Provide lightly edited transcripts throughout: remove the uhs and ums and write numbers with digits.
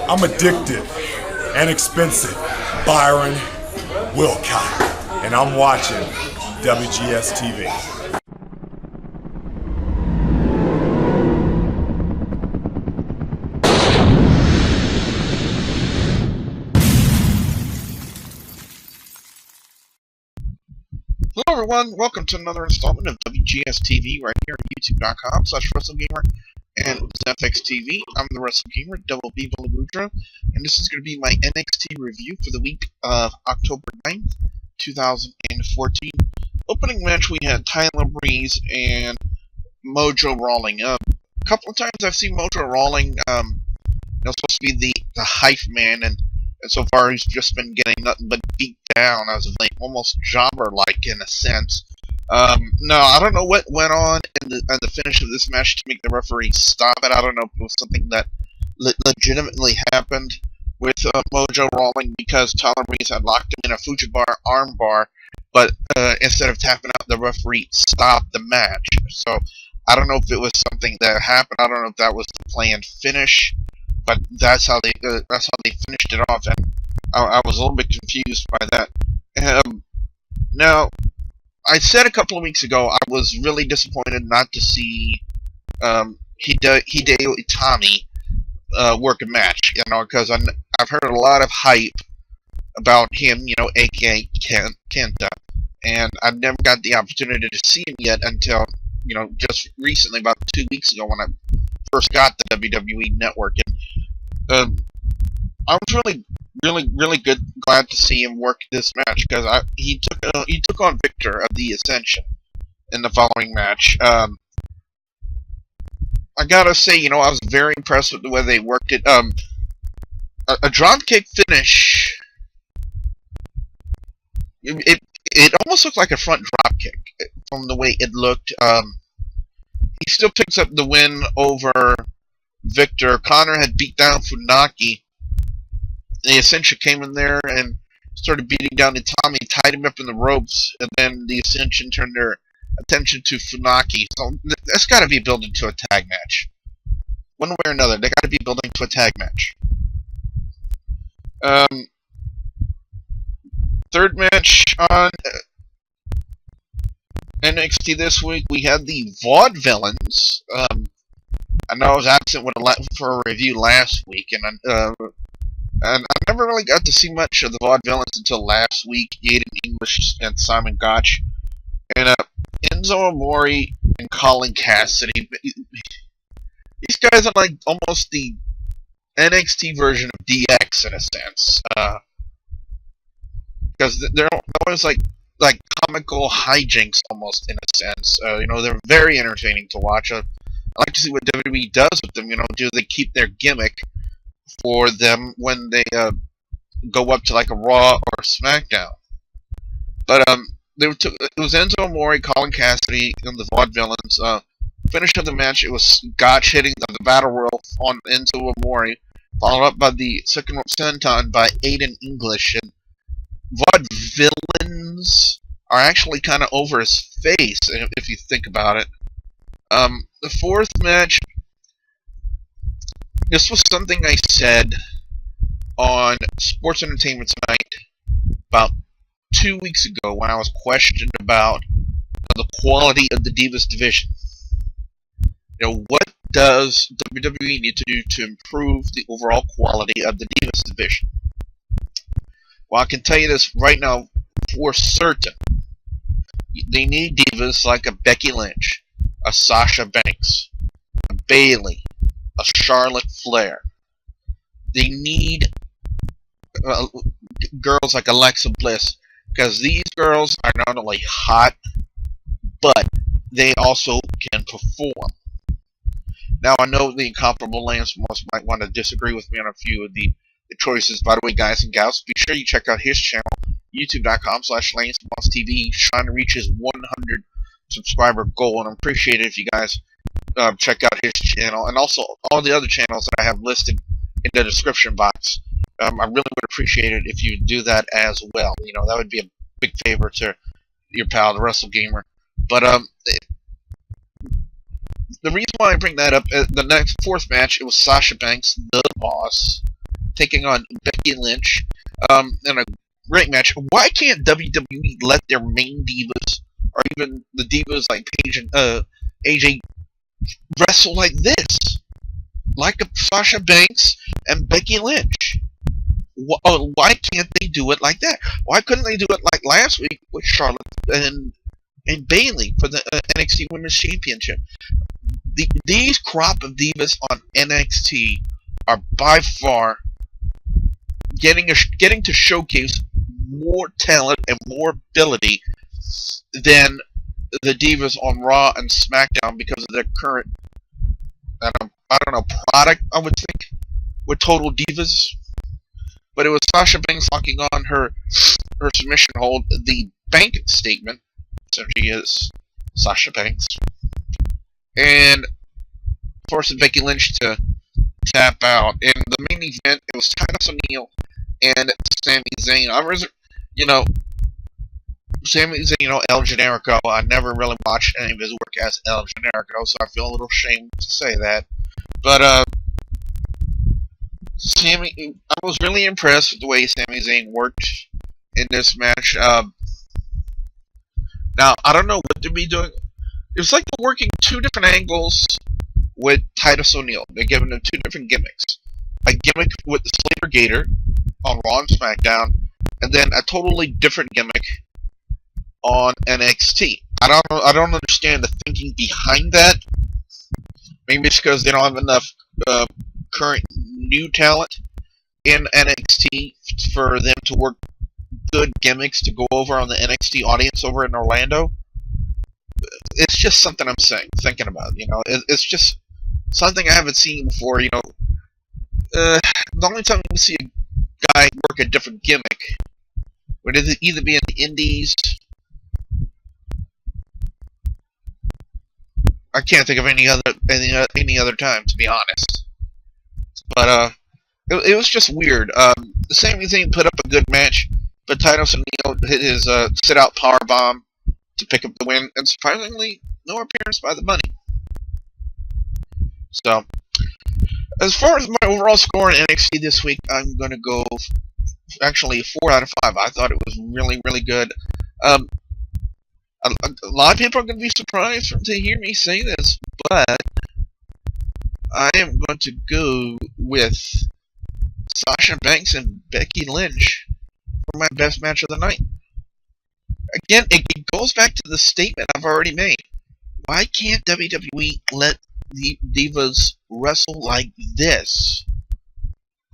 I'm addicted and expensive. Byron Wilcott. And I'm watching WGS-TV. Hello everyone, welcome to another installment of WGS-TV right here at youtube.com/WrestleGamer and FX-TV. I'm the WrestleGamer, Double B Ballabudra, and this is going to be my NXT review for the week of October 9th, 2014. Opening match, we had Tyler Breeze and Mojo Rawley. A couple of times I've seen Mojo Rawley, supposed to be the hype man, and so far he's just been getting nothing but beat down as of late, almost jobber-like in a sense. No, I don't know what went on in the finish of this match to make the referee stop it. I don't know if it was something that legitimately happened with Mojo Rawley, because Tyler Breeze had locked him in a Fujibar armbar, but instead of tapping out, the referee stopped the match. So I don't know if it was something that happened. I don't know if that was the planned finish, but that's how they finished it off, and I was a little bit confused by that. Now, I said a couple of weeks ago I was really disappointed not to see Hideo Itami work a match, because I've heard a lot of hype about him, aka Kenta, and I never got the opportunity to see him yet until, just recently, about 2 weeks ago, when I first got the WWE Network, and I was really glad to see him work this match, because he took on Viktor of the Ascension in the following match. I gotta say, I was very impressed with the way they worked it. A dropkick finish. It almost looked like a front dropkick from the way it looked. He still picks up the win over Viktor. Connor had beat down Funaki. The Ascension came in there and started beating down Itami, tied him up in the ropes, and then the Ascension turned their attention to Funaki. So that's got to be building to a tag match. One way or another, they got to be building to a tag match. Third match on NXT this week, we had the Vaude Villians. I know I was absent for a review last week, and I never really got to see much of the Vaude Villians until last week. Aiden English and Simon Gotch, and Enzo, Amore, and Colin, Cassady. These guys are like almost the NXT version of DX in a sense, because they're always like comical hijinks almost in a sense. They're very entertaining to watch. I like to see what WWE does with them. Do they keep their gimmick for them when they go up to like a Raw or SmackDown? But it was Enzo, Amore, Colin, Cassady, and the Vaude Villains. Finish of the match, it was Gotch hitting the Battle Royal on Enzo Amore, followed up by the second rope senton by Aiden English. And Vaude Villains are actually kind of over his face, if you think about it. The fourth match, this was something I said on Sports Entertainment Tonight about 2 weeks ago when I was questioned about the quality of the Divas division. What does WWE need to do to improve the overall quality of the Divas division? Well, I can tell you this right now for certain. They need divas like a Becky Lynch, a Sasha Banks, a Bayley, a Charlotte Flair. They need girls like Alexa Bliss, because these girls are not only hot, but they also can perform. Now, I know the incomparable Lance Moss might want to disagree with me on a few of the choices. By the way, guys and gals, be sure you check out his channel, youtube.com/LanceMossTV, trying to reach his 100 subscriber goal, and I appreciate it if you guys check out his channel, and also all the other channels that I have listed in the description box. I really would appreciate it if you do that as well. That would be a big favor to your pal, the WrestleGamer. But the reason why I bring that up, the next fourth match, it was Sasha Banks, the Boss, taking on Becky Lynch in a great match. Why can't WWE let their main divas, or even the divas like Paige and AJ, wrestle like this? Like Sasha Banks and Becky Lynch. Why can't they do it like that? Why couldn't they do it like last week with Charlotte and Bayley for the NXT Women's Championship? These crop of divas on NXT are by far getting to showcase more talent and more ability than the divas on Raw and SmackDown because of their current, I don't know, product, I would think, with Total Divas. But it was Sasha Banks locking on her submission hold, the bank statement, so she is Sasha Banks, and forcing Becky Lynch to tap out. In the main event, it was Titus O'Neil and Sami Zayn. Sami Zayn, El Generico. I never really watched any of his work as El Generico, so I feel a little ashamed to say that. But I was really impressed with the way Sami Zayn worked in this match. Now, I don't know what to be doing. It's like they're working two different angles with Titus O'Neil. They're giving him two different gimmicks. A gimmick with the Slater Gator on Raw and SmackDown, and then a totally different gimmick on NXT. I don't understand the thinking behind that. Maybe it's because they don't have enough current new talent in NXT for them to work good gimmicks to go over on the NXT audience over in Orlando. It's just something I'm thinking about. It's just something I haven't seen before. The only time you see a guy work a different gimmick would either be in the Indies. I can't think of any other time, to be honest. But it was just weird. The Sami Zayn put up a good match, but Titus O'Neil hit his sit-out powerbomb to pick up the win, and surprisingly, no appearance by the Bunny. So, as far as my overall score in NXT this week, I'm going to go actually 4 out of 5. I thought it was really, really good. A lot of people are going to be surprised to hear me say this, but I am going to go with Sasha Banks and Becky Lynch for my best match of the night. Again, it goes back to the statement I've already made. Why can't WWE let the divas wrestle like this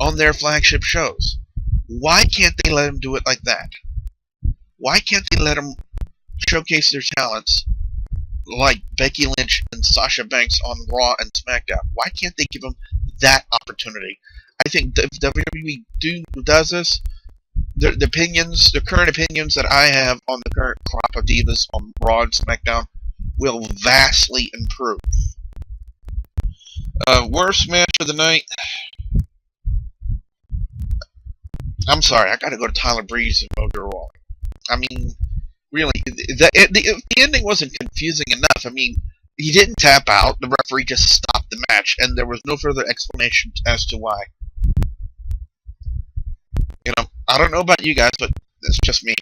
on their flagship shows? Why can't they let them do it like that? Why can't they let them showcase their talents like Becky Lynch and Sasha Banks on Raw and SmackDown? Why can't they give them that opportunity? I think if WWE does this, the current opinions that I have on the current crop of divas on Raw and SmackDown will vastly improve. Worst match of the night. I'm sorry, I gotta go to Tyler Breeze and Mojo Rawley. I mean, really, the ending wasn't confusing enough. I mean, he didn't tap out. The referee just stopped the match, and there was no further explanation as to why. I don't know about you guys, but it's just me.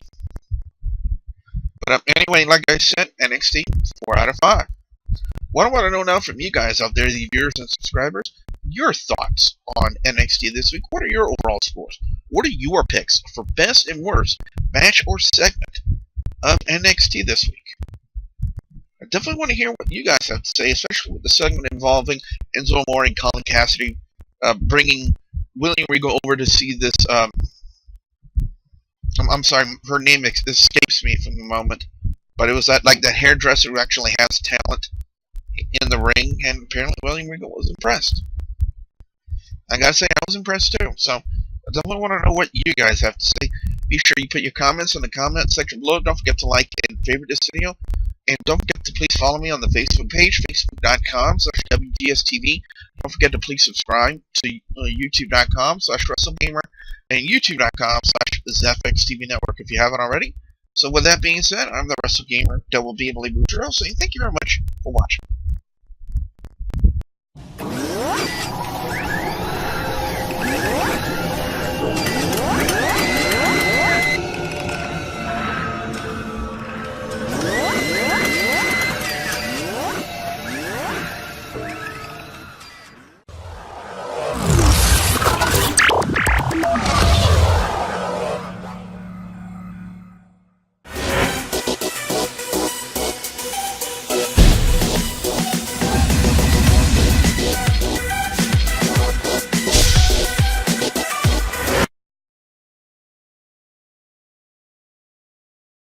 But anyway, like I said, NXT, 4 out of 5. What I want to know now from you guys out there, the viewers and subscribers, your thoughts on NXT this week. What are your overall scores? What are your picks for best and worst match or segment of NXT this week? I definitely want to hear what you guys have to say, especially with the segment involving Enzo, Amore, and Colin Cassady bringing William Regal over to see this. I'm sorry, her name escapes me from the moment, but it was that hairdresser who actually has talent in the ring, and apparently William Regal was impressed. I gotta say, I was impressed too. So I definitely want to know what you guys have to say. Be sure you put your comments in the comment section below. Don't forget to like and favorite this video. And don't forget to please follow me on the Facebook page, facebook.com/WGS-TV. Don't forget to please subscribe to youtube.com/WrestleGamer and youtube.com/ZFXTV Network if you haven't already. So with that being said, I'm the WrestleGamer, Double B, saying thank you very much for watching.